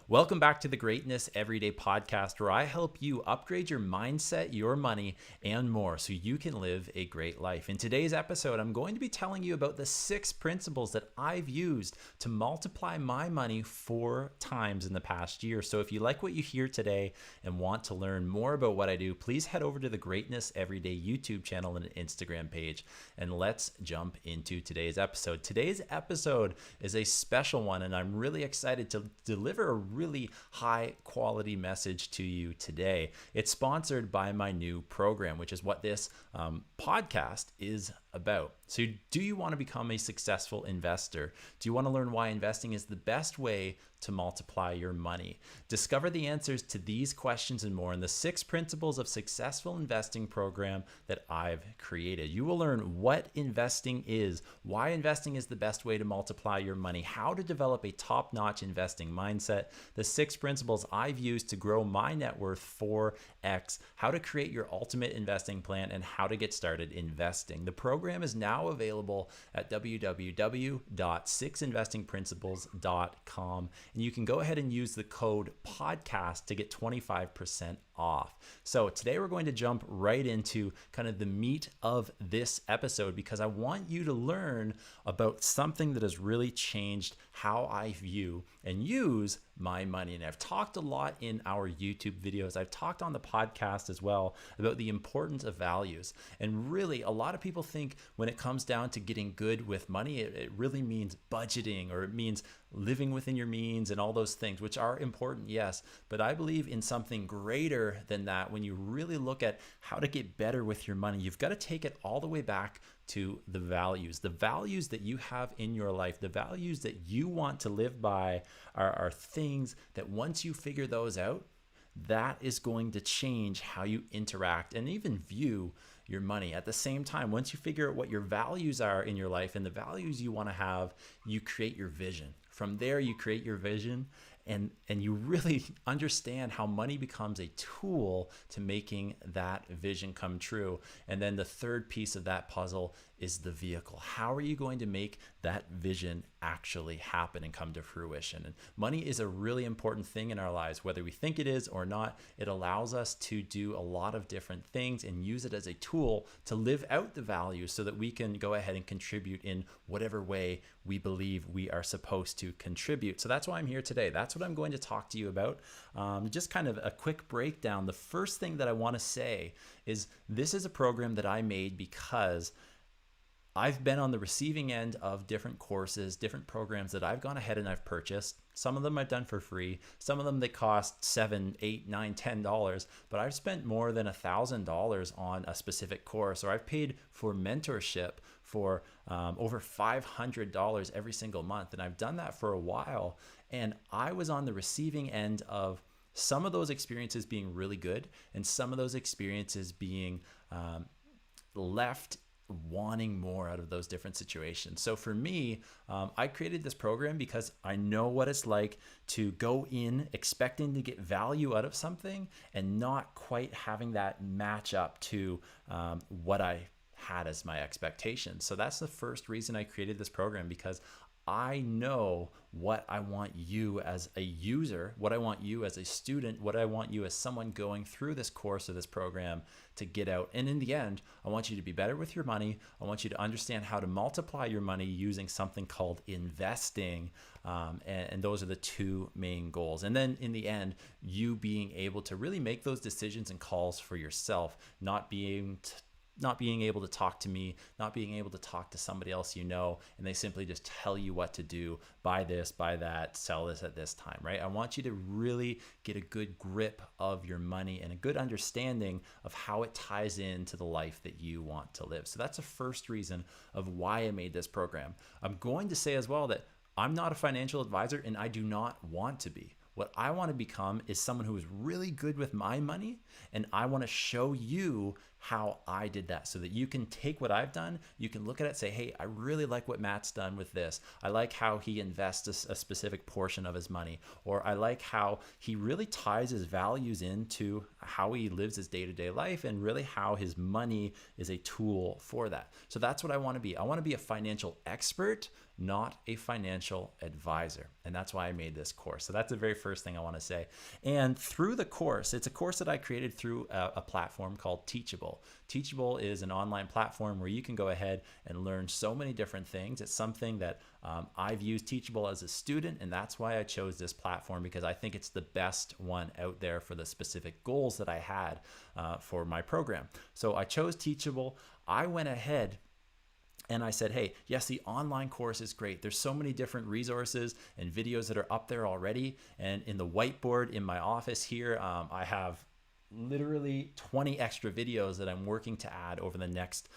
Welcome back to the Greatness Everyday podcast, where I help you upgrade your mindset, your money, and more so you can live a great life. In today's episode, I'm going to be telling you about the 6 principles that I've used to multiply my money 4 times in the past year. So if you like what you hear today and want to learn more about what I do, please head over to the Greatness Everyday YouTube channel and Instagram page, and let's jump into today's episode. Today's episode is a special one, and I'm really excited to deliver a really high quality message to you today. It's sponsored by my new program, which is what this podcast is about. So do you want to become a successful investor? Do you want to learn why investing is the best way to multiply your money? Discover the answers to these questions and more in the 6 principles of successful investing program that I've created. You will learn what investing is, why investing is the best way to multiply your money, how to develop a top-notch investing mindset, the 6 principles I've used to grow my net worth 4x, how to create your ultimate investing plan, and how to get started investing. The program is now available at www.6investingprinciples.com, and you can go ahead and use the code podcast to get 25% off. So today we're going to jump right into kind of the meat of this episode, because I want you to learn about something that has really changed how I view and use my money. And I've talked a lot in our YouTube videos. I've talked on the podcast as well about the importance of values. And really, a lot of people think when it comes down to getting good with money, it really means budgeting, or it means living within your means and all those things, which are important, yes. But I believe in something greater than that. When you really look at how to get better with your money, you've got to take it all the way back to the values that you have in your life. The values that you want to live by are things that once you figure those out, that is going to change how you interact and even view your money. At the same time, once you figure out what your values are in your life and the values you want to have, you create your vision. From there, you create your vision, and you really understand how money becomes a tool to making that vision come true. And then the third piece of that puzzle is the vehicle. How are you going to make that vision actually happen and come to fruition? And money is a really important thing in our lives, whether we think it is or not. It allows us to do a lot of different things and use it as a tool to live out the values so that we can go ahead and contribute in whatever way we believe we are supposed to contribute. So that's why I'm here today. That's what I'm going to talk to you about. Just kind of a quick breakdown. The first thing that I want to say is this is a program that I made because I've been on the receiving end of different courses, different programs that I've gone ahead and I've purchased. Some of them I've done for free. Some of them they cost $7, $8, $9, $10, but I've spent more than $1,000 on a specific course, or I've paid for mentorship for over $500 every single month. And I've done that for a while. And I was on the receiving end of some of those experiences being really good, and some of those experiences being left wanting more out of those different situations. So for me, I created this program because I know what it's like to go in expecting to get value out of something and not quite having that match up to what I had as my expectations. So that's the first reason I created this program, because I know what I want you as a user, what I want you as a student, what I want you as someone going through this course or this program to get out. And in the end, I want you to be better with your money. I want you to understand how to multiply your money using something called investing. And those are the 2 main goals. And then in the end, you being able to really make those decisions and calls for yourself, not being able to talk to me, not being able to talk to somebody else you know, and they simply just tell you what to do, buy this, buy that, sell this at this time, right? I want you to really get a good grip of your money and a good understanding of how it ties into the life that you want to live. So that's the first reason of why I made this program. I'm going to say as well that I'm not a financial advisor, and I do not want to be. What I want to become is someone who is really good with my money, and I want to show you how I did that so that you can take what I've done, you can look at it and say, hey, I really like what Matt's done with this. I like how he invests a specific portion of his money, or I like how he really ties his values into how he lives his day-to-day life and really how his money is a tool for that. So that's what I want to be. I want to be a financial expert, not a financial advisor. And that's why I made this course. So that's the very first thing I want to say. And through the course, it's a course that I created through a platform called Teachable. Teachable is an online platform where you can go ahead and learn so many different things. It's something that I've used Teachable as a student, and that's why I chose this platform, because I think it's the best one out there for the specific goals that I had for my program. So I chose Teachable. I went ahead and I said, hey, yes, the online course is great. There's so many different resources and videos that are up there already. And in the whiteboard in my office here, I have literally 20 extra videos that I'm working to add over the next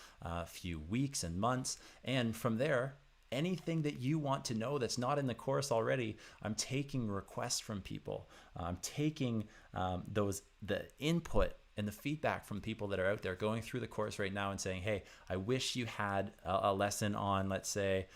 few weeks and months. And from there, anything that you want to know that's not in the course already, I'm taking requests from people. I'm taking the input and the feedback from people that are out there going through the course right now and saying, hey, I wish you had a lesson on, let's say,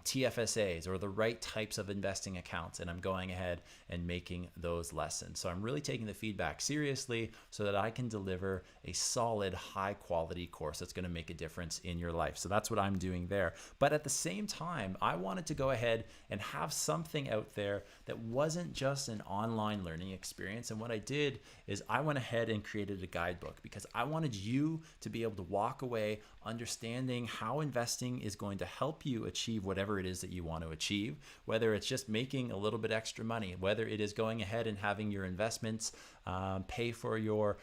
TFSAs or the right types of investing accounts. And I'm going ahead and making those lessons. So I'm really taking the feedback seriously so that I can deliver a solid, high quality course that's going to make a difference in your life. So that's what I'm doing there. But at the same time, I wanted to go ahead and have something out there that wasn't just an online learning experience. And what I did is I went ahead and created a guidebook, because I wanted you to be able to walk away understanding how investing is going to help you achieve whatever it is that you want to achieve, whether it's just making a little bit extra money, whether it is going ahead and having your investments pay for your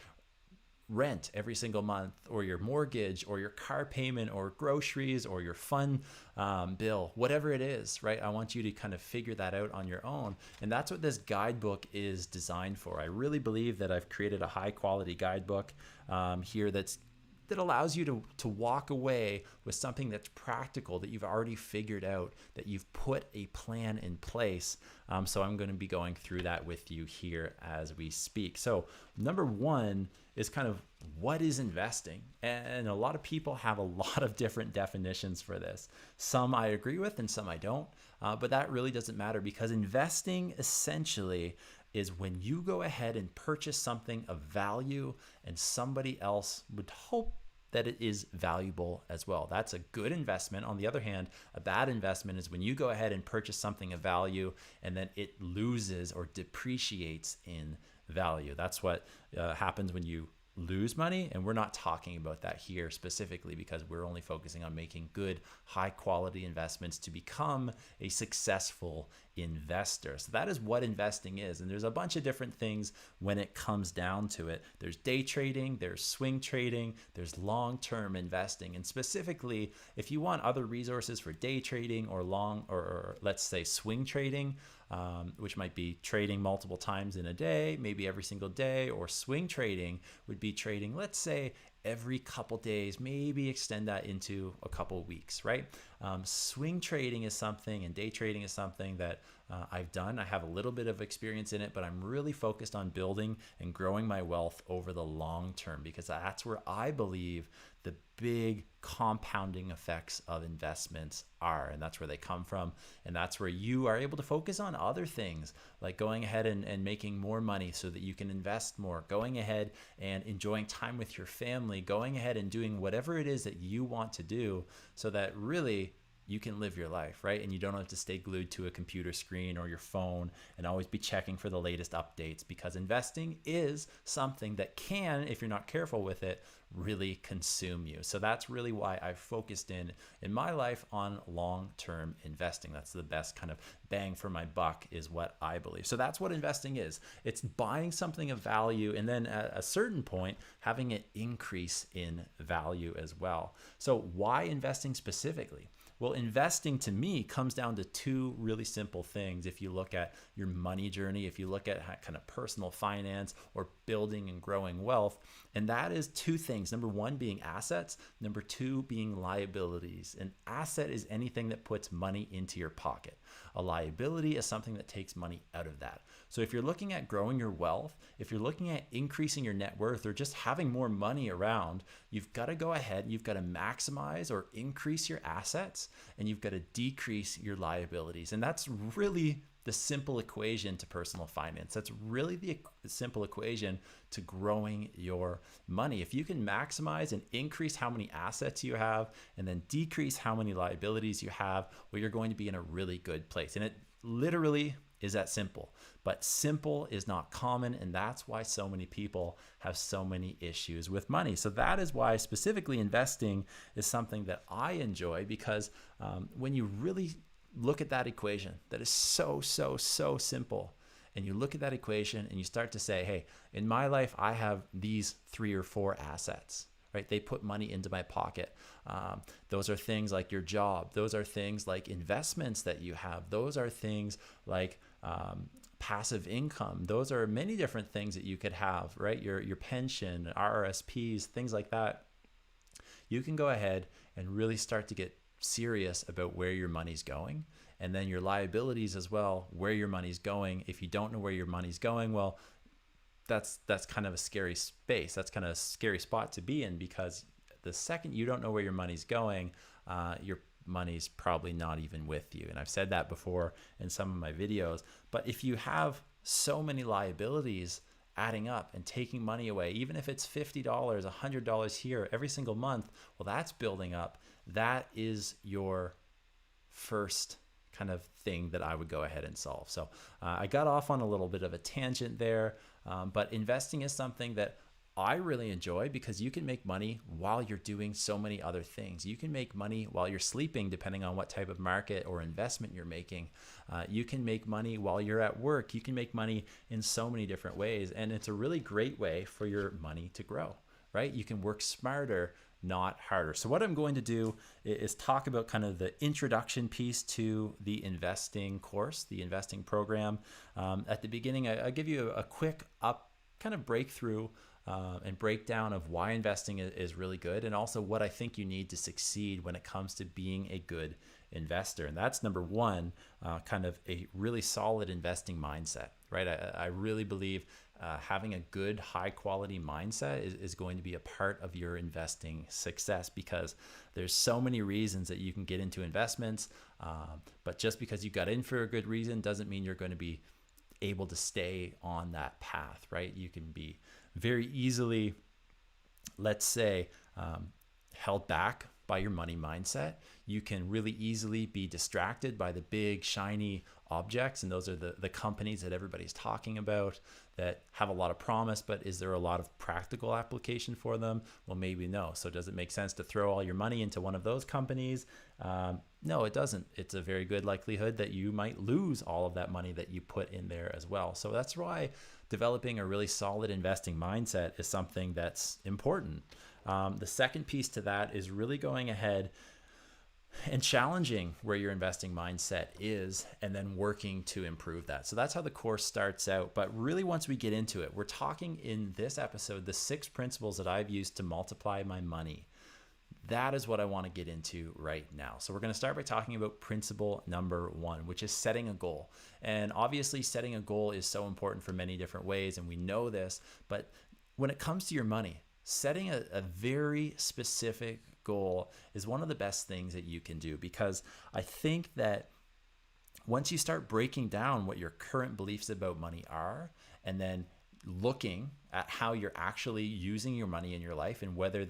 rent every single month, or your mortgage, or your car payment, or groceries, or your fun bill, whatever it is, right? I want you to kind of figure that out on your own. And that's what this guidebook is designed for. I really believe that I've created a high quality guidebook here that allows you to walk away with something that's practical, that you've already figured out, that you've put a plan in place. So I'm going to be going through that with you here as we speak. So number one is kind of, what is investing? And a lot of people have a lot of different definitions for this. Some I agree with and some I don't, but that really doesn't matter, because investing essentially is when you go ahead and purchase something of value and somebody else would hope that it is valuable as well. That's a good investment. On the other hand, a bad investment is when you go ahead and purchase something of value and then it loses or depreciates in value. That's what happens when you lose money. And we're not talking about that here specifically, because we're only focusing on making good, high quality investments to become a successful investor. So that is what investing is. And there's a bunch of different things when it comes down to it. There's day trading, there's swing trading, there's long-term investing. And specifically, if you want other resources for day trading or or let's say swing trading, which might be trading multiple times in a day, maybe every single day, or swing trading would be trading, let's say, every couple days, maybe extend that into a couple weeks, right? Swing trading is something, and day trading is something that I've done. I have a little bit of experience in it, but I'm really focused on building and growing my wealth over the long term, because that's where I believe the big compounding effects of investments are, and that's where they come from. And that's where you are able to focus on other things, like going ahead and making more money so that you can invest more, going ahead and enjoying time with your family, going ahead and doing whatever it is that you want to do, so that really you can live your life, right? And you don't have to stay glued to a computer screen or your phone and always be checking for the latest updates, because investing is something that can, if you're not careful with it, really consume you. So that's really why I've focused in my life on long-term investing. That's the best kind of bang for my buck, is what I believe. So that's what investing is. It's buying something of value, and then at a certain point, having it increase in value as well. So why investing specifically? Well, investing to me comes down to two really simple things. If you look at your money journey, if you look at kind of personal finance or building and growing wealth, and that is two things. Number one being assets. Number two being liabilities. An asset is anything that puts money into your pocket. A liability is something that takes money out of that. So if you're looking at growing your wealth, if you're looking at increasing your net worth, or just having more money around, you've got to go ahead and you've got to maximize or increase your assets, and you've got to decrease your liabilities. And that's really the simple equation to personal finance. That's really the simple equation to growing your money. If you can maximize and increase how many assets you have and then decrease how many liabilities you have, well, you're going to be in a really good place. And it literally is that simple. But simple is not common, and that's why so many people have so many issues with money. So that is why specifically investing is something that I enjoy, because when you really look at that equation that is so simple, and you look at that equation and you start to say, hey, in my life, I have these 3 or 4 assets, right? They put money into my pocket. Those are things like your job. Those are things like investments that you have. Those are things like passive income. Those are many different things that you could have, right? Your pension, RRSPs, things like that. You can go ahead and really start to get serious about where your money's going, and then your liabilities as well, where your money's going. If you don't know where your money's going, well, that's kind of a scary space. That's kind of a scary spot to be in, because the second you don't know where your money's going, your money's probably not even with you. And I've said that before in some of my videos. But if you have so many liabilities adding up and taking money away, even if it's $50, $100 here every single month, well, that's building up. That is your first kind of thing that I would go ahead and solve. So I got off on a little bit of a tangent there, but investing is something that I really enjoy, because you can make money while you're doing so many other things. You can make money while you're sleeping, depending on what type of market or investment you're making. You can make money while you're at work. You can make money in so many different ways, and it's a really great way for your money to grow, right? You can work smarter, not harder. So what I'm going to do is talk about kind of the introduction piece to the investing course, the investing program. At the beginning, I give you a quick kind of breakthrough and breakdown of why investing is really good, and also what I think you need to succeed when it comes to being a good investor. And that's number one, kind of a really solid investing mindset, right? I really believe having a good, high quality mindset is going to be a part of your investing success, because there's so many reasons that you can get into investments. But just because you got in for a good reason doesn't mean you're going to be able to stay on that path, right? You can be very easily, let's say, held back by your money mindset. You can really easily be distracted by the big shiny objects, and those are the companies that everybody's talking about that have a lot of promise, but is there a lot of practical application for them? Well, maybe no. So does it make sense to throw all your money into one of those companies? No, it doesn't. It's a very good likelihood that you might lose all of that money that you put in there as well. So that's why developing a really solid investing mindset is something that's important. The second piece to that is really going ahead and challenging where your investing mindset is, and then working to improve that. So that's how the course starts out. But really, once we get into it, we're talking in this episode, the 6 principles that I've used to multiply my money. That is what I want to get into right now. So we're going to start by talking about principle number 1, which is setting a goal. And obviously, setting a goal is so important for many different ways, and we know this. But when it comes to your money, setting a very specific goal is one of the best things that you can do, because I think that once you start breaking down what your current beliefs about money are, and then looking at how you're actually using your money in your life, and whether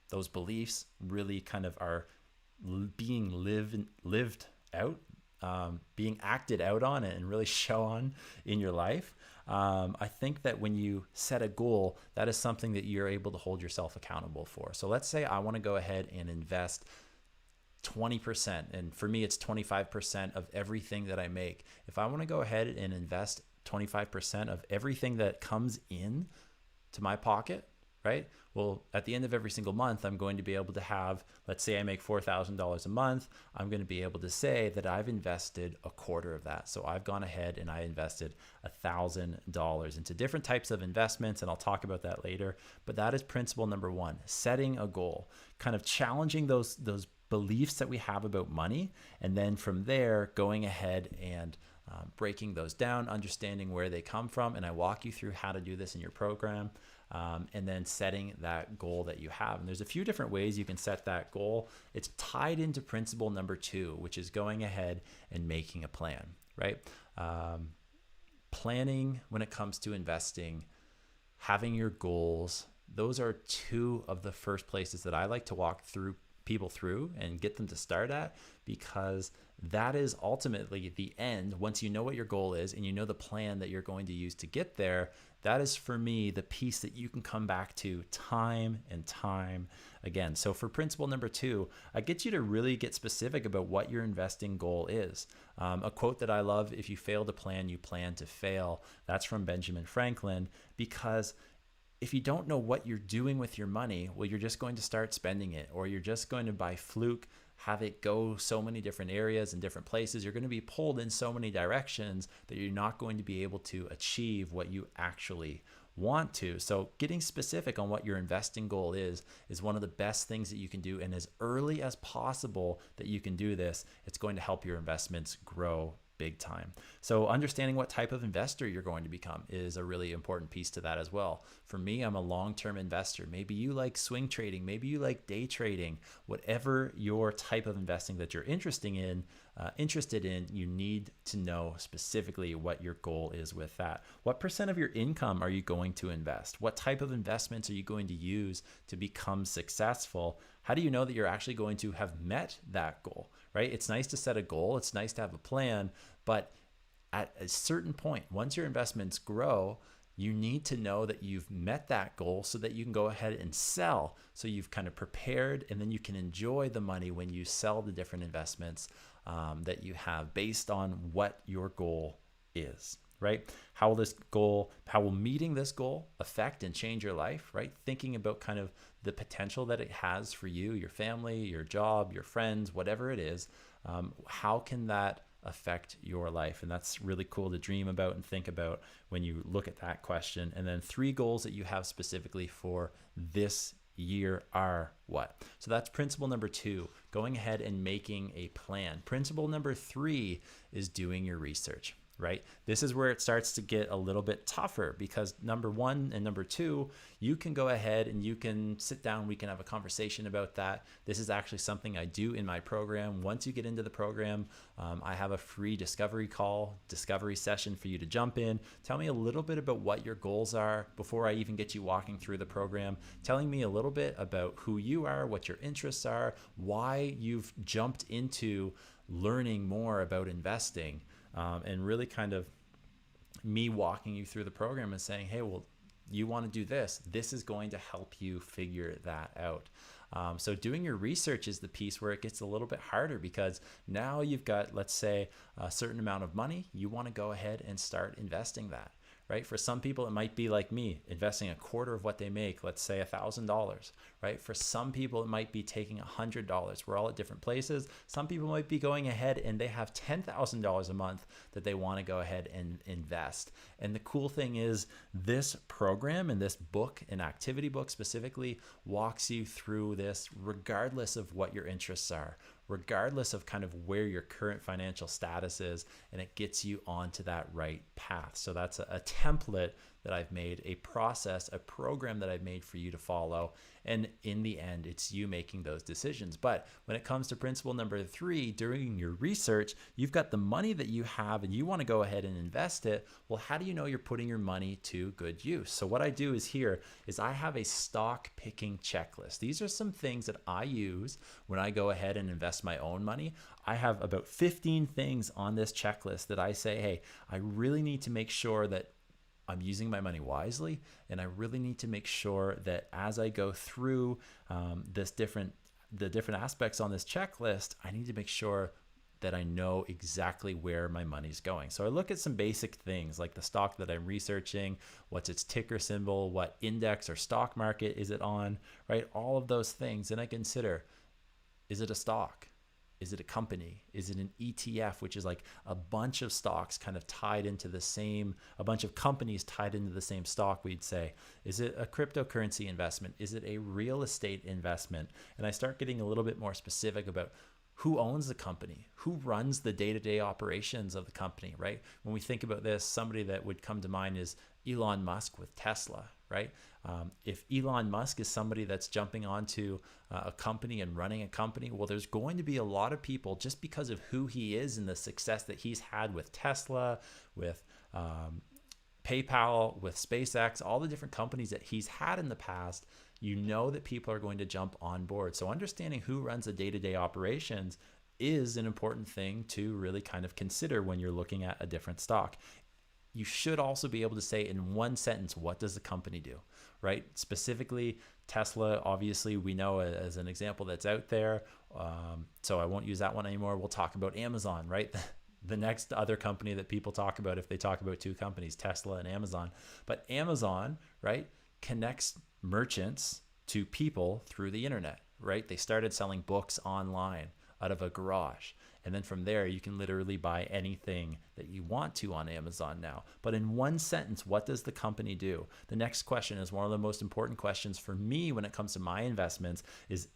those beliefs really kind of are being lived out, being acted out on, and really show on in your life. I think that when you set a goal, that is something that you're able to hold yourself accountable for. So let's say I want to go ahead and invest 20%. And for me, it's 25% of everything that I make. If I want to go ahead and invest 25% of everything that comes in to my pocket, right? Well, at the end of every single month, I'm going to be able to have, let's say I make $4,000 a month. I'm going to be able to say that I've invested a quarter of that. So I've gone ahead and I invested $1,000 into different types of investments, and I'll talk about that later. But that is principle number 1, setting a goal, kind of challenging those beliefs that we have about money. And then from there, going ahead and breaking those down, understanding where they come from. And I walk you through how to do this in your program. And then setting that goal that you have. And there's a few different ways you can set that goal. It's tied into principle number 2, which is going ahead and making a plan, right? Planning when it comes to investing, having your goals, those are two of the first places that I like to walk through people through and get them to start at, because that is ultimately the end. Once you know what your goal is and you know the plan that you're going to use to get there, that is for me the piece that you can come back to time and time again. So for principle number 2, I get you to really get specific about what your investing goal is. A quote that I love: if you fail to plan, you plan to fail. That's from Benjamin Franklin, because if you don't know what you're doing with your money, well, you're just going to start spending it, or you're just going to, by fluke, have it go so many different areas and different places. You're going to be pulled in so many directions that you're not going to be able to achieve what you actually want to. So getting specific on what your investing goal is one of the best things that you can do. And as early as possible that you can do this, it's going to help your investments grow big time. So understanding what type of investor you're going to become is a really important piece to that as well. For me, I'm a long-term investor. Maybe you like swing trading, maybe you like day trading. Whatever your type of investing that you're interested in, you need to know specifically what your goal is with that. What percent of your income are you going to invest? What type of investments are you going to use to become successful? How do you know that you're actually going to have met that goal, right? It's nice to set a goal. It's nice to have a plan, but at a certain point, once your investments grow, you need to know that you've met that goal so that you can go ahead and sell. So you've kind of prepared, and then you can enjoy the money when you sell the different investments that you have based on what your goal is, right? How will meeting this goal affect and change your life, right? Thinking about kind of the potential that it has for you, your family, your job, your friends, whatever it is. How can that affect your life? And that's really cool to dream about and think about when you look at that question. And then 3 goals that you have specifically for this year are what? So that's principle number 2, going ahead and making a plan. Principle number 3 is doing your research, right? This is where it starts to get a little bit tougher, because number 1 and number 2, you can go ahead and you can sit down, we can have a conversation about that. This is actually something I do in my program. Once you get into the program, I have a free discovery session for you to jump in. Tell me a little bit about what your goals are before I even get you walking through the program, telling me a little bit about who you are, what your interests are, why you've jumped into learning more about investing. And really kind of me walking you through the program and saying, hey, well, you want to do this. This is going to help you figure that out. So doing your research is the piece where it gets a little bit harder, because now you've got, let's say, a certain amount of money. You want to go ahead and start investing that. Right? For some people, it might be like me, investing a quarter of what they make, let's say $1,000, right? For some people, it might be taking $100. We're all at different places. Some people might be going ahead and they have $10,000 a month that they want to go ahead and invest. And the cool thing is, this program and this book, an activity book specifically, walks you through this regardless of what your interests are, regardless of kind of where your current financial status is, and it gets you onto that right path. So that's a template that I've made, a process, a program that I've made for you to follow. And in the end, it's you making those decisions. But when it comes to principle number 3, during your research, you've got the money that you have and you want to go ahead and invest it. Well, how do you know you're putting your money to good use? So what I do is I have a stock picking checklist. These are some things that I use when I go ahead and invest my own money. I have about 15 things on this checklist that I say, hey, I really need to make sure that I'm using my money wisely, and I really need to make sure that as I go through the different aspects on this checklist, I need to make sure that I know exactly where my money's going. So I look at some basic things like the stock that I'm researching, what's its ticker symbol, what index or stock market is it on, right? All of those things, and I consider, is it a stock? Is it a company? Is it an ETF, which is like a bunch of stocks kind of tied into the same, a bunch of companies tied into the same stock, we'd say? Is it a cryptocurrency investment? Is it a real estate investment? And I start getting a little bit more specific about who owns the company, who runs the day-to-day operations of the company, right? When we think about this, somebody that would come to mind is Elon Musk with Tesla, right? If Elon Musk is somebody that's jumping onto a company and running a company, well, there's going to be a lot of people, just because of who he is and the success that he's had with Tesla, with PayPal, with SpaceX, all the different companies that he's had in the past, you know that people are going to jump on board. So understanding who runs the day-to-day operations is an important thing to really kind of consider when you're looking at a different stock. You should also be able to say in one sentence, what does the company do, right? Specifically, Tesla, obviously, we know as an example that's out there. So I won't use that one anymore. We'll talk about Amazon, right? The next other company that people talk about if they talk about two companies, Tesla and Amazon. But Amazon, right, connects merchants to people through the internet, right? They started selling books online out of a garage. And then from there, you can literally buy anything that you want to on Amazon now. But in one sentence, what does the company do? The next question is one of the most important questions for me when it comes to my investments is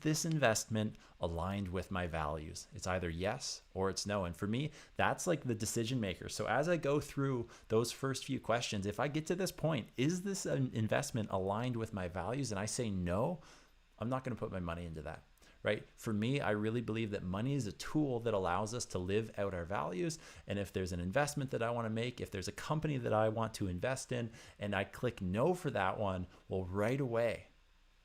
this investment aligned with my values? It's either yes or it's no. And for me, that's like the decision maker. So as I go through those first few questions, if I get to this point, is this an investment aligned with my values? And I say no, I'm not going to put my money into that. Right? For me, I really believe that money is a tool that allows us to live out our values. And if there's an investment that I want to make, if there's a company that I want to invest in, and I click no for that one, well, right away,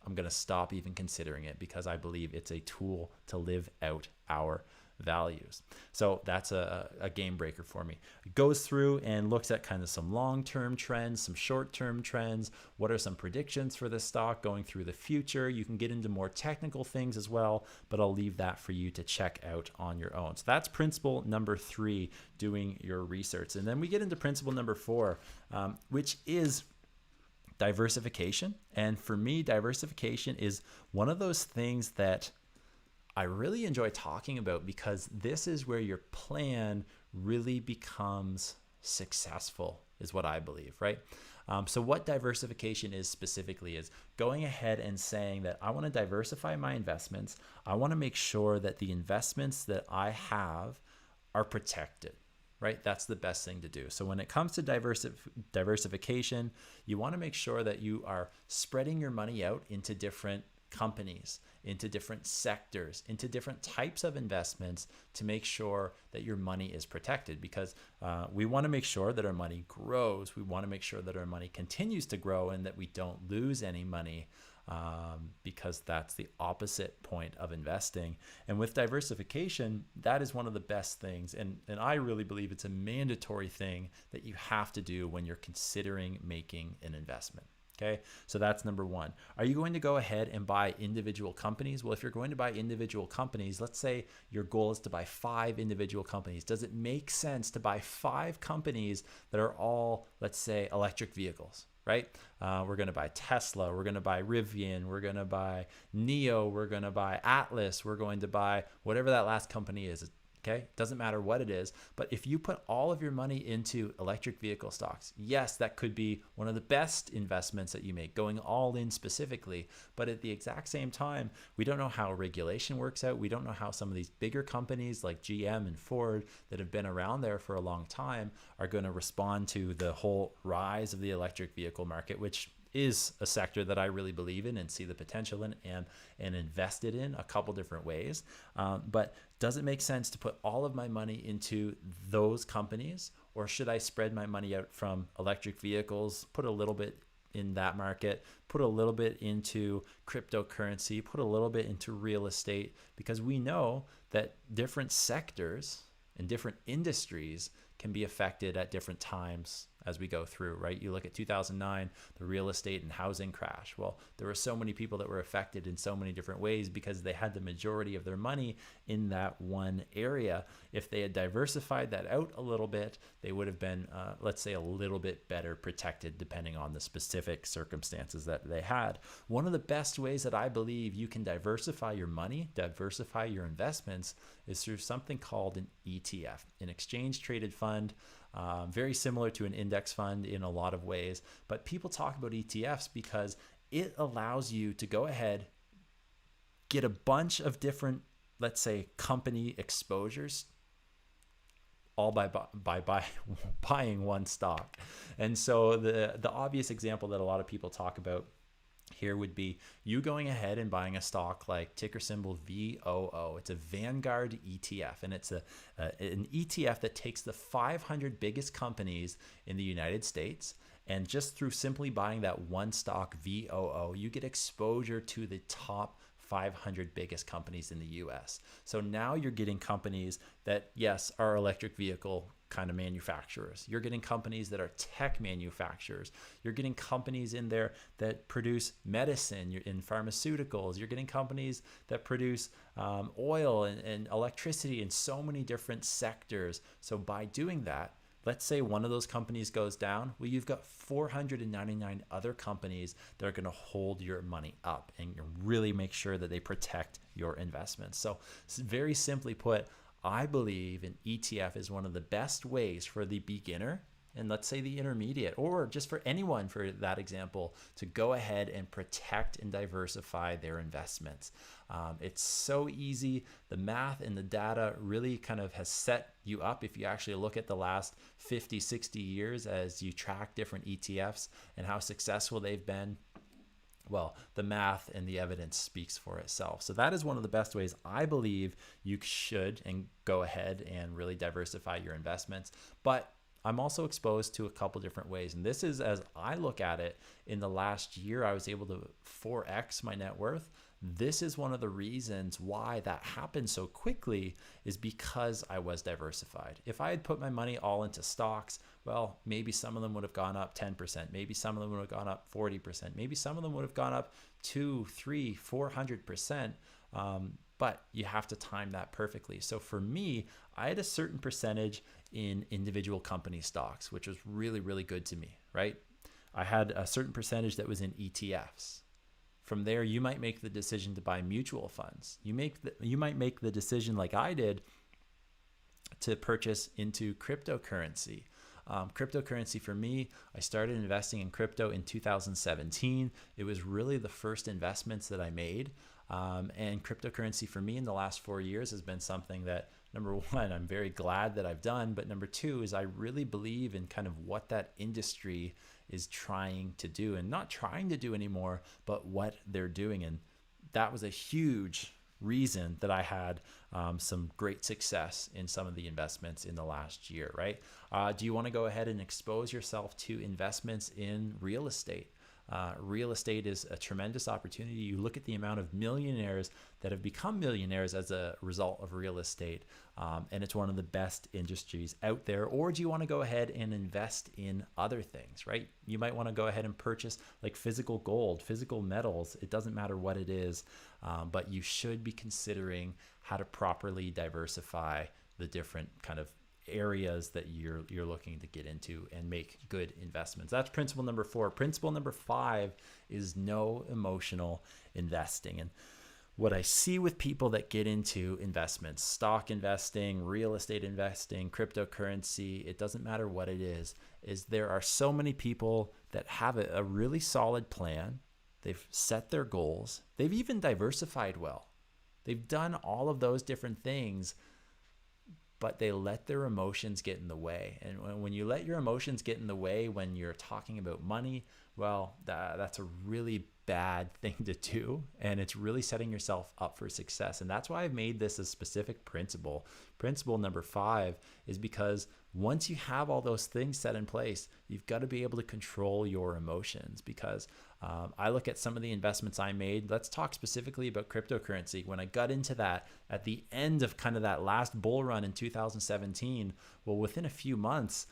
I'm going to stop even considering it because I believe it's a tool to live out our values. So that's a game breaker for me. It goes through and looks at kind of some long-term trends, some short-term trends. What are some predictions for this stock going through the future? You can get into more technical things as well, but I'll leave that for you to check out on your own. So that's principle number 3, doing your research. And then we get into principle number 4, which is diversification. And for me, diversification is one of those things that I really enjoy talking about because this is where your plan really becomes successful, is what I believe, right? So what diversification is specifically is going ahead and saying that I want to diversify my investments. I want to make sure that the investments that I have are protected, right? That's the best thing to do. So when it comes to diversification, you want to make sure that you are spreading your money out into different companies, into different sectors, into different types of investments to make sure that your money is protected, because we want to make sure that our money grows. We want to make sure that our money continues to grow and that we don't lose any money, because that's the opposite point of investing. And with diversification, that is one of the best things. And I really believe it's a mandatory thing that you have to do when you're considering making an investment. Okay, so that's number 1. Are you going to go ahead and buy individual companies? Well, if you're going to buy individual companies, let's say your goal is to buy 5 individual companies. Does it make sense to buy 5 companies that are all, let's say, electric vehicles, right? We're going to buy Tesla. We're going to buy Rivian. We're going to buy NIO. We're going to buy Atlas. We're going to buy whatever that last company is. Okay, doesn't matter what it is, but if you put all of your money into electric vehicle stocks, yes, that could be one of the best investments that you make, going all in specifically. But at the exact same time, we don't know how regulation works out. We don't know how some of these bigger companies like GM and Ford that have been around there for a long time are going to respond to the whole rise of the electric vehicle market, which is a sector that I really believe in and see the potential in and invested in a couple different ways. But does it make sense to put all of my money into those companies, or should I spread my money out from electric vehicles, put a little bit in that market, put a little bit into cryptocurrency, put a little bit into real estate? Because we know that different sectors and different industries can be affected at different times as we go through, right? You look at 2009, the real estate and housing crash. Well, there were so many people that were affected in so many different ways because they had the majority of their money in that one area. If they had diversified that out a little bit, they would have been, let's say, a little bit better protected depending on the specific circumstances that they had. One of the best ways that I believe you can diversify your money, diversify your investments, is through something called an ETF, an exchange traded fund. Very similar to an index fund in a lot of ways, but people talk about ETFs because it allows you to go ahead, get a bunch of different, let's say, company exposures, all by buying one stock. And so the obvious example that a lot of people talk about here would be you going ahead and buying a stock like ticker symbol VOO. It's a Vanguard ETF, and it's an ETF that takes the 500 biggest companies in the United States. And just through simply buying that one stock VOO, you get exposure to the top 500 biggest companies in the US. So now you're getting companies that, yes, are electric vehicle kind of manufacturers. You're getting companies that are tech manufacturers. You're getting companies in there that produce medicine. You're in pharmaceuticals. You're getting companies that produce oil and electricity in so many different sectors. So by doing that, let's say one of those companies goes down. Well, you've got 499 other companies that are going to hold your money up and really make sure that they protect your investments. So very simply put, I believe an ETF is one of the best ways for the beginner, and let's say the intermediate, or just for anyone, for that example, to go ahead and protect and diversify their investments. It's so easy. The math and the data really kind of has set you up. If you actually look at the last 50, 60 years as you track different ETFs and how successful they've been, well, the math and the evidence speaks for itself. So that is one of the best ways I believe you should and go ahead and really diversify your investments. But I'm also exposed to a couple different ways. And this is, as I look at it, in the last year, I was able to 4x my net worth. This is one of the reasons why that happened so quickly, is because I was diversified. If I had put my money all into stocks, well, maybe some of them would have gone up 10%. Maybe some of them would have gone up 40%. Maybe some of them would have gone up 200, 300, 400%. But you have to time that perfectly. So for me, I had a certain percentage in individual company stocks, which was really, really good to me, right? I had a certain percentage that was in ETFs. From there, you might make the decision to buy mutual funds. You might make the decision, like I did, to purchase into cryptocurrency. Cryptocurrency for me, I started investing in crypto in 2017. It was really the first investments that I made. And cryptocurrency for me in the last 4 years has been something that, number one, I'm very glad that I've done. But number two is I really believe in kind of what that industry is trying to do, and not trying to do anymore, but what they're doing. And that was a huge reason that I had some great success in some of the investments in the last year, right? Do you want to go ahead and expose yourself to investments in real estate? Real estate is a tremendous opportunity. You look at the amount of millionaires that have become millionaires as a result of real estate, and it's one of the best industries out there. Or do you want to go ahead and invest in other things, right? You might want to go ahead and purchase like physical gold, physical metals. It doesn't matter what it is, but you should be considering how to properly diversify the different kind of areas that you're looking to get into and make good investments. That's principle number 4. Principle number 5 is no emotional investing. And what I see with people that get into investments, stock investing, real estate investing, cryptocurrency, it doesn't matter what it is there are so many people that have a really solid plan. They've set their goals. They've even diversified well. They've done all of those different things, but they let their emotions get in the way. And when you let your emotions get in the way when you're talking about money, well, that's a really bad thing to do, and it's really setting yourself up for success. And that's why I've made this a specific principle. Principle number 5 is because once you have all those things set in place, you've got to be able to control your emotions. Because I look at some of the investments I made. Let's talk specifically about cryptocurrency. When I got into that at the end of kind of that last bull run in 2017, well, within a few months,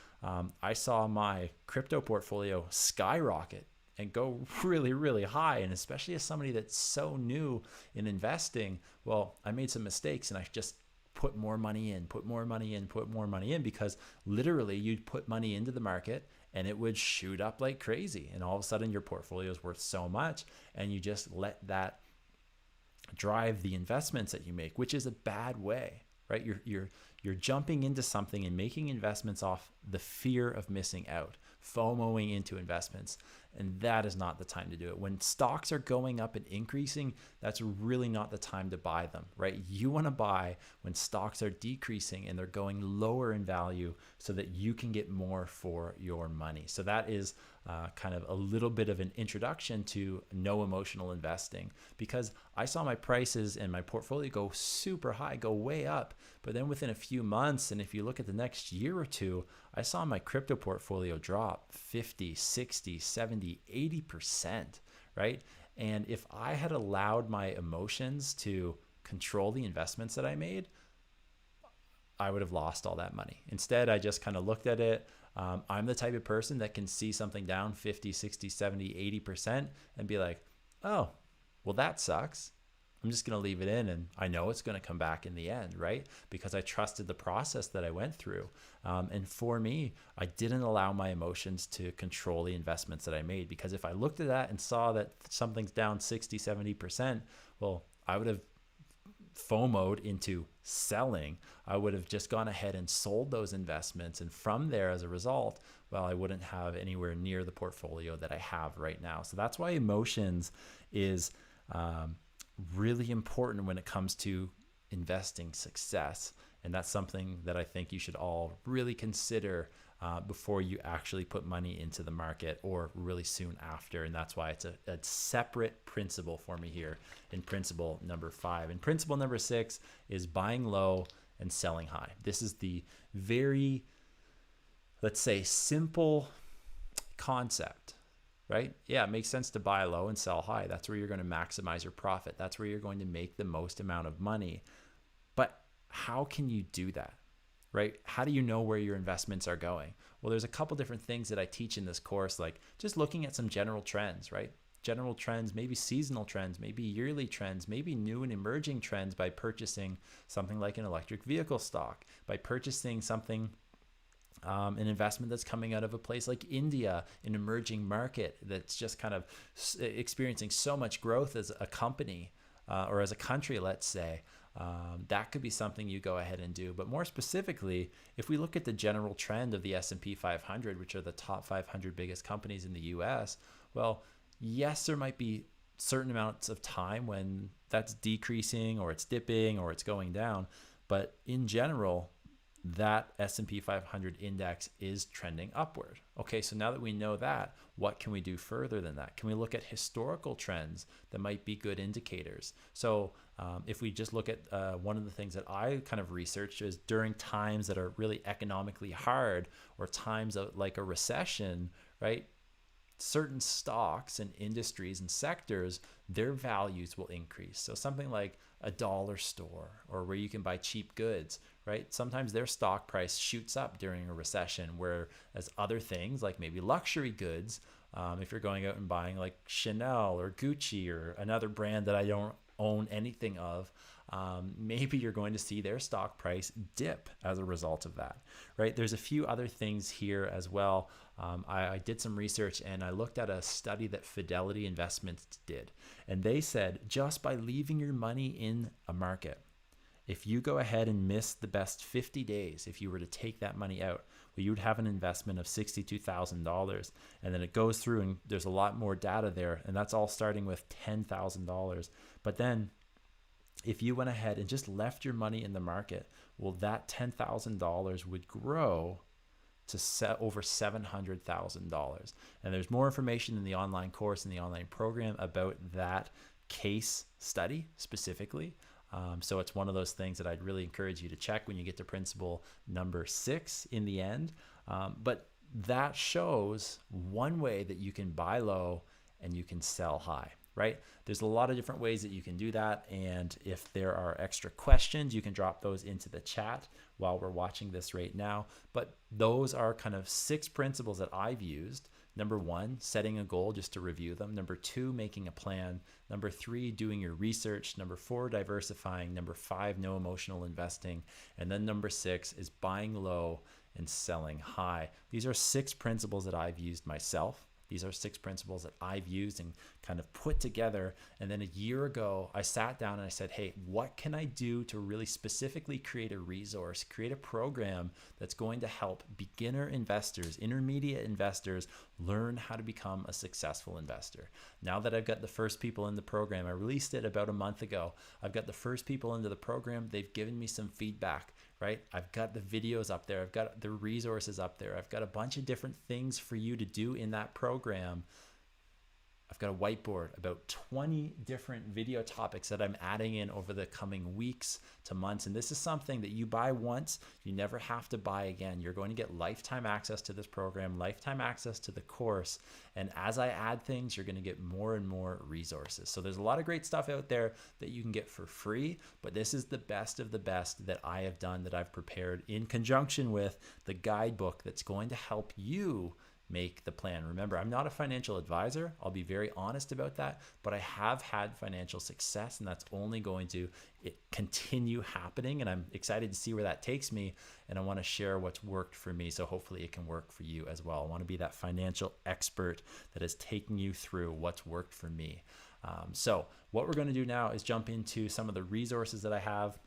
I saw my crypto portfolio skyrocket and go really, really high. And especially as somebody that's so new in investing, well, I made some mistakes and I just put more money in, because literally you'd put money into the market and it would shoot up like crazy. And all of a sudden your portfolio is worth so much, and you just let that drive the investments that you make, which is a bad way, right? You're jumping into something and making investments off the fear of missing out. FOMOing into investments. And that is not the time to do it. When stocks are going up and increasing, that's really not the time to buy them, right? You want to buy when stocks are decreasing and they're going lower in value so that you can get more for your money. So that is kind of a little bit of an introduction to no emotional investing, because I saw my prices and my portfolio go super high, go way up. But then within a few months, and if you look at the next year or two, I saw my crypto portfolio drop 50, 60, 70, 80%, right? And if I had allowed my emotions to control the investments that I made, I would have lost all that money. Instead, I just kind of looked at it. I'm the type of person that can see something down 50, 60, 70, 80% and be like, oh, well, that sucks. I'm just going to leave it in, and I know it's going to come back in the end, right? Because I trusted the process that I went through. And for me, I didn't allow my emotions to control the investments that I made, because if I looked at that and saw that something's down 60, 70%, well, I would have FOMO'd into selling. I would have just gone ahead and sold those investments. And from there, as a result, well, I wouldn't have anywhere near the portfolio that I have right now. So that's why emotions is really important when it comes to investing success. And that's something that I think you should all really consider before you actually put money into the market, or really soon after. And that's why it's a separate principle for me here in principle number 5. And principle number 6 is buying low and selling high. This is the very, let's say, simple concept, right? Yeah, it makes sense to buy low and sell high. That's where you're going to maximize your profit. That's where you're going to make the most amount of money. But how can you do that, right? How do you know where your investments are going? Well, there's a couple different things that I teach in this course, like just looking at some general trends, right? General trends, maybe seasonal trends, maybe yearly trends, maybe new and emerging trends by purchasing something like an electric vehicle stock, by purchasing something an investment that's coming out of a place like India, an emerging market that's just kind of experiencing so much growth as a company or as a country, let's say. That could be something you go ahead and do. But more specifically, if we look at the general trend of the S&P 500, which are the top 500 biggest companies in the US, well, yes, there might be certain amounts of time when that's decreasing or it's dipping or it's going down. But in general, that S&P 500 index is trending upward. Okay, so now that we know that, what can we do further than that? Can we look at historical trends that might be good indicators? So if we just look at one of the things that I kind of researched is during times that are really economically hard, or times of like a recession, right? Certain stocks and industries and sectors, their values will increase. So something like a dollar store, or where you can buy cheap goods, right? Sometimes their stock price shoots up during a recession, whereas other things like maybe luxury goods, if you're going out and buying like Chanel or Gucci or another brand that I don't own anything of, maybe you're going to see their stock price dip as a result of that, right? There's a few other things here as well. I did some research and I looked at a study that Fidelity Investments did. And they said just by leaving your money in a market, if you go ahead and miss the best 50 days, if you were to take that money out, well, you would have an investment of $62,000. And then it goes through and there's a lot more data there. And that's all starting with $10,000. But then if you went ahead and just left your money in the market, well, that $10,000 would grow to over $700,000. And there's more information in the online course and the online program about that case study specifically. So it's one of those things that I'd really encourage you to check when you get to principle number 6 in the end. But that shows one way that you can buy low and you can sell high, right? There's a lot of different ways that you can do that. And if there are extra questions, you can drop those into the chat while we're watching this right now. But those are kind of 6 principles that I've used. Number 1, setting a goal, just to review them. Number 2, making a plan. Number 3, doing your research. Number 4, diversifying. Number 5, no emotional investing. And then number 6 is buying low and selling high. These are 6 principles that I've used myself. These are 6 principles that I've used and kind of put together. And then a year ago, I sat down and I said, hey, what can I do to really specifically create a resource, create a program that's going to help beginner investors, intermediate investors learn how to become a successful investor? Now that I've got the first people in the program, I released it about a month ago. I've got the first people into the program. They've given me some feedback, right? I've got the videos up there. I've got the resources up there. I've got a bunch of different things for you to do in that program. I've got a whiteboard, about 20 different video topics that I'm adding in over the coming weeks to months. And this is something that you buy once, you never have to buy again. You're going to get lifetime access to this program, lifetime access to the course. And as I add things, you're going to get more and more resources. So there's a lot of great stuff out there that you can get for free, but this is the best of the best that I have done, that I've prepared in conjunction with the guidebook that's going to help you make the plan. Remember, I'm not a financial advisor. I'll be very honest about that, but I have had financial success, and that's only going to continue happening. And I'm excited to see where that takes me. And I want to share what's worked for me. So hopefully it can work for you as well. I want to be that financial expert that is taking you through what's worked for me. So what we're going to do now is jump into some of the resources that I have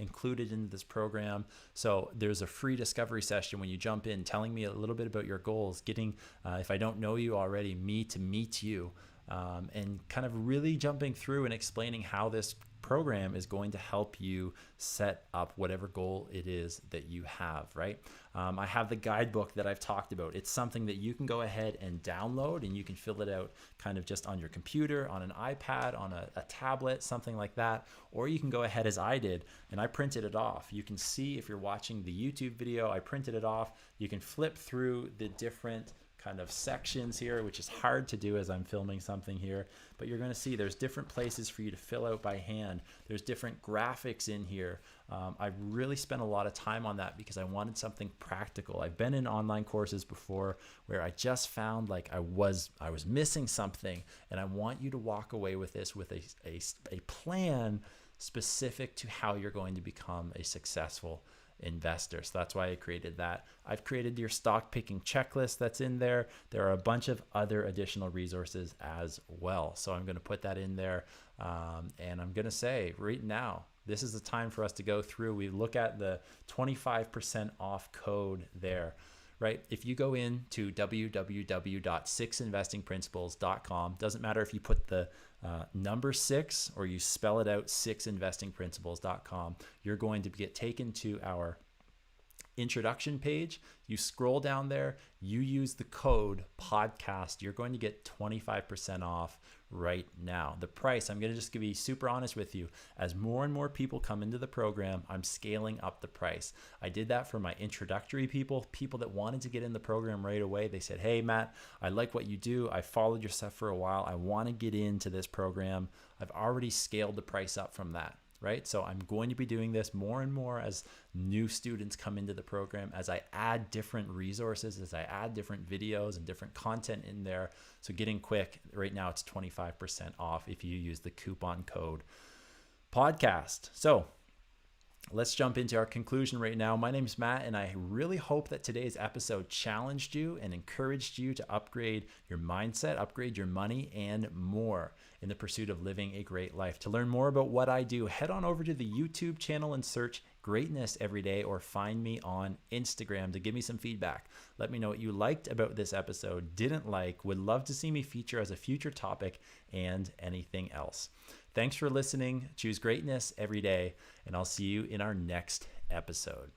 included in this program. So there's a free discovery session when you jump in, telling me a little bit about your goals, getting, if I don't know you already, me to meet you, and kind of really jumping through and explaining how this program is going to help you set up whatever goal it is that you have, right? I have the guidebook that I've talked about. It's something that you can go ahead and download, and you can fill it out kind of just on your computer, on an iPad, on a tablet, something like that. Or you can go ahead as I did, and I printed it off. You can see if you're watching the YouTube video, I printed it off. You can flip through the different kind of sections here, which is hard to do as I'm filming something here, but you're going to see there's different places for you to fill out by hand. There's different graphics in here. I really spent a lot of time on that because I wanted something practical. I've been in online courses before where I just found like I was missing something, and I want you to walk away with this with a plan specific to how you're going to become a successful investor. So that's why I created that. I've created your stock picking checklist that's in there. There are a bunch of other additional resources as well. So I'm going to put that in there. And I'm going to say right now, this is the time for us to go through. We look at the 25% off code there, right? If you go into www.6investingprinciples.com, doesn't matter if you put the number 6 or you spell it out, 6investingprinciples.com, you're going to get taken to our introduction page. You scroll down there, you use the code podcast, you're going to get 25% off right now. The price, I'm going to just be super honest with you. As more and more people come into the program, I'm scaling up the price. I did that for my introductory people that wanted to get in the program right away. They said, hey, Matt, I like what you do. I followed your stuff for a while. I want to get into this program. I've already scaled the price up from that. Right? So I'm going to be doing this more and more as new students come into the program, as I add different resources, as I add different videos and different content in there. So getting quick, right now it's 25% off if you use the coupon code podcast. So let's jump into our conclusion right now. My name is Matt, and I really hope that today's episode challenged you and encouraged you to upgrade your mindset, upgrade your money, and more in the pursuit of living a great life. To learn more about what I do, head on over to the YouTube channel and search Greatness Everyday, or find me on Instagram to give me some feedback. Let me know what you liked about this episode, didn't like, would love to see me feature as a future topic, and anything else. Thanks for listening. Choose greatness every day, and I'll see you in our next episode.